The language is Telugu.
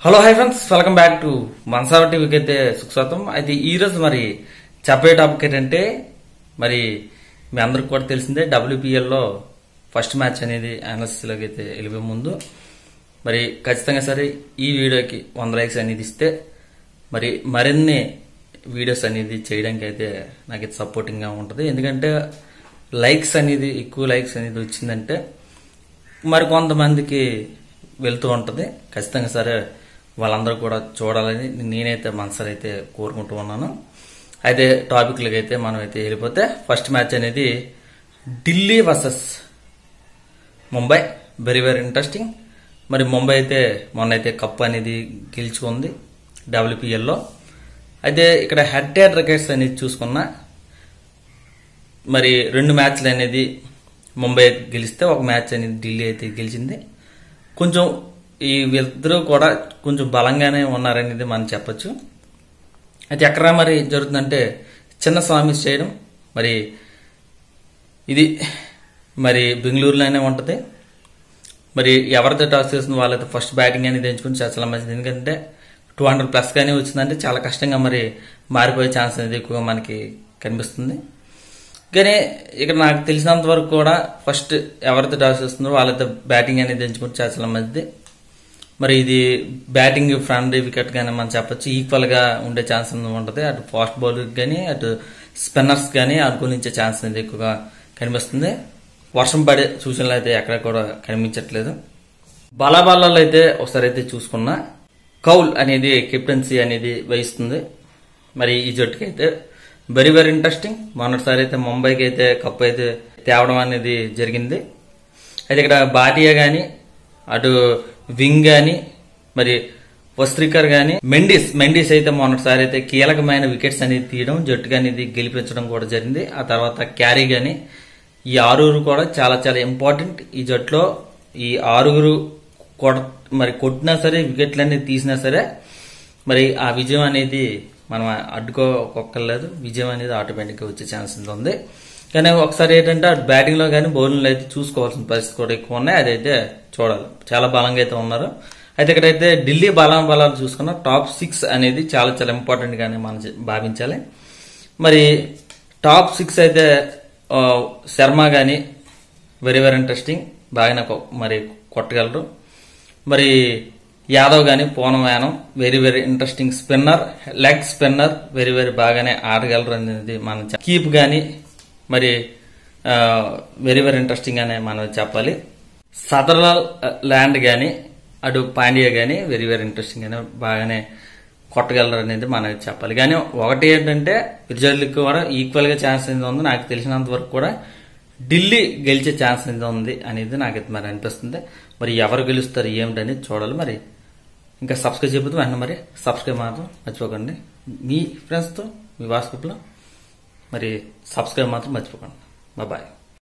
Hello hi friends, welcome back to మన్సావ టీవీకి అయితే సుస్వాగతం. అయితే ఈ రోజు మరి చెప్పే టాపిక్ ఏంటంటే, మరి మీ అందరికి కూడా తెలిసిందే WPL లో ఫస్ట్ మ్యాచ్ అనేది అనాలిసిస్ లోకి అయితే వెళ్ళిపోయే ముందు మరి ఖచ్చితంగా సరే ఈ వీడియోకి 100 లైక్స్ అనేది ఇస్తే మరి మరిన్ని వీడియోస్ అనేది చేయడానికి అయితే నాకు సపోర్టింగ్ గా ఉంటుంది. ఎందుకంటే లైక్స్ అనేది ఎక్కువ లైక్స్ అనేది వచ్చిందంటే మరి కొంతమందికి వెళ్తూ ఉంటుంది. ఖచ్చితంగా సరే వాళ్ళందరూ కూడా చూడాలని నేనైతే మనసులో అయితే కోరుకుంటూ ఉన్నాను. అయితే టాపిక్లకి అయితే మనం అయితే వెళ్ళిపోతే, ఫస్ట్ మ్యాచ్ అనేది Delhi versus Mumbai. Very very interesting. మరి ముంబై అయితే మొన్న అయితే కప్ అనేది గెలుచుకుంది WPL లో. అయితే ఇక్కడ హెడ్ టు హెడ్ రికార్డ్స్ అనేది చూసుకున్నా మరి 2 మ్యాచ్లు అనేది ముంబై గెలిస్తే ఒక మ్యాచ్ అనేది ఢిల్లీ అయితే గెలిచింది. కొంచెం ఈ వీళ్ళిద్దరూ కూడా కొంచెం బలంగానే ఉన్నారనేది మనం చెప్పొచ్చు. అయితే ఎక్కడ మరి జరుగుతుందంటే చిన్న స్వామి స్టేడియం. మరి ఇది మరి బెంగళూరులోనే ఉంటుంది. మరి ఎవరితో టాస్ చేస్తుంది వాళ్ళైతే ఫస్ట్ బ్యాటింగ్ అనేది ఎంచుకుని చాలా మంచిది. ఎందుకంటే 200+ గానే వచ్చిందంటే చాలా కష్టంగా మరి మారిపోయే ఛాన్స్ అనేది ఎక్కువగా మనకి కనిపిస్తుంది. కానీ ఇక్కడ నాకు తెలిసినంత వరకు కూడా ఫస్ట్ ఎవరితో టాస్ చేస్తుందో వాళ్ళైతే బ్యాటింగ్ అనేది ఎంచుకుని చాలా మంచిది. మరి ఇది బ్యాటింగ్ ఫ్రంట్ వికెట్ గానీ మనం చెప్పొచ్చు ఈక్వల్ గా ఉండే ఛాన్స్ ఉంటుంది. అటు ఫాస్ట్ బౌలర్ గానీ అటు స్పిన్నర్స్ గానీ అనుకూలించే ఛాన్స్ అనేది ఎక్కువగా కనిపిస్తుంది. వర్షం పడే సూచనలు అయితే ఎక్కడ కూడా కనిపించట్లేదు. బలాబలాలు అయితే ఒకసారి అయితే చూసుకున్నా కౌల్ అనేది కెప్టెన్సీ అనేది వహిస్తుంది. మరి ఈ జట్టుకి అయితే వెరీ వెరీ ఇంట్రెస్టింగ్. మొన్నటిసారి అయితే ముంబైకి అయితే కప్ అయితే తేవడం అనేది జరిగింది. అయితే ఇక్కడ భాటియా గానీ అటు వింగ్ గాని మరి వస్త్రికర్ గాని మెండిస్ అయితే మొన్నటిసారి అయితే కీలకమైన వికెట్స్ అనేది తీయడం, జట్టుగా అనేది గెలిపించడం కూడా జరిగింది. ఆ తర్వాత క్యారీ గాని ఈ 6 కూడా చాలా చాలా ఇంపార్టెంట్. ఈ జట్టులో ఈ 6 మరి కొట్టినా సరే వికెట్లు అనేది తీసినా సరే మరి ఆ విజయం అనేది మనం అడ్డుకోలేదు. విజయం అనేది ఆటోమేటిక్ గా వచ్చే ఛాన్స్ ఉంది. కానీ ఒకసారి ఏంటంటే బ్యాటింగ్ లో కానీ బౌలింగ్ లో అయితే చూసుకోవాల్సిన పరిస్థితి కూడా ఎక్కువ ఉన్నాయి. అదైతే చూడాలి. చాలా బలంగా అయితే ఉన్నారు. అయితే ఇక్కడైతే ఢిల్లీ బలాలు చూసుకున్న టాప్ 6 అనేది చాలా చాలా ఇంపార్టెంట్ గానే మనం భావించాలి. మరి టాప్ 6 అయితే శర్మ గాని వెరీ వెరీ ఇంట్రెస్టింగ్, బాగానే మరి కొట్టగలరు. మరి యాదవ్ గాని పూనం యానం very very interesting spinner, leg spinner very very బాగానే ఆడగలరు అనేది మనం కీప్ గాని మరి వెరీ వెరీ ఇంట్రెస్టింగ్ అనే మనం చెప్పాలి. సదర్లాండ్ ల్యాండ్ గాని అటు పాండ్యా గాని వెరీ వెరీ ఇంట్రెస్టింగ్ గానే బాగానే కొట్టగలరు అనేది మనం చెప్పాలి. కానీ ఒకటి ఏంటంటే రిజల్ట్కి కూడా ఈక్వల్ గా ఛాన్స్ అనేది ఉంది. నాకు తెలిసినంత వరకు కూడా ఢిల్లీ గెలిచే ఛాన్స్ అనేది ఉంది అనేది నాకైతే మరి అనిపిస్తుంది. మరి ఎవరు గెలుస్తారు ఏమిటనేది చూడాలి. మరి ఇంకా సబ్స్క్రైబ్ చేయబోతు వెంటనే మరి సబ్స్క్రైబ్ మాత్రం మర్చిపోకండి. మీ ఫ్రెండ్స్తో మీ వాట్సాప్లో మరి సబ్స్క్రైబ్ మాత్రం మర్చిపోకండి. బాయ్.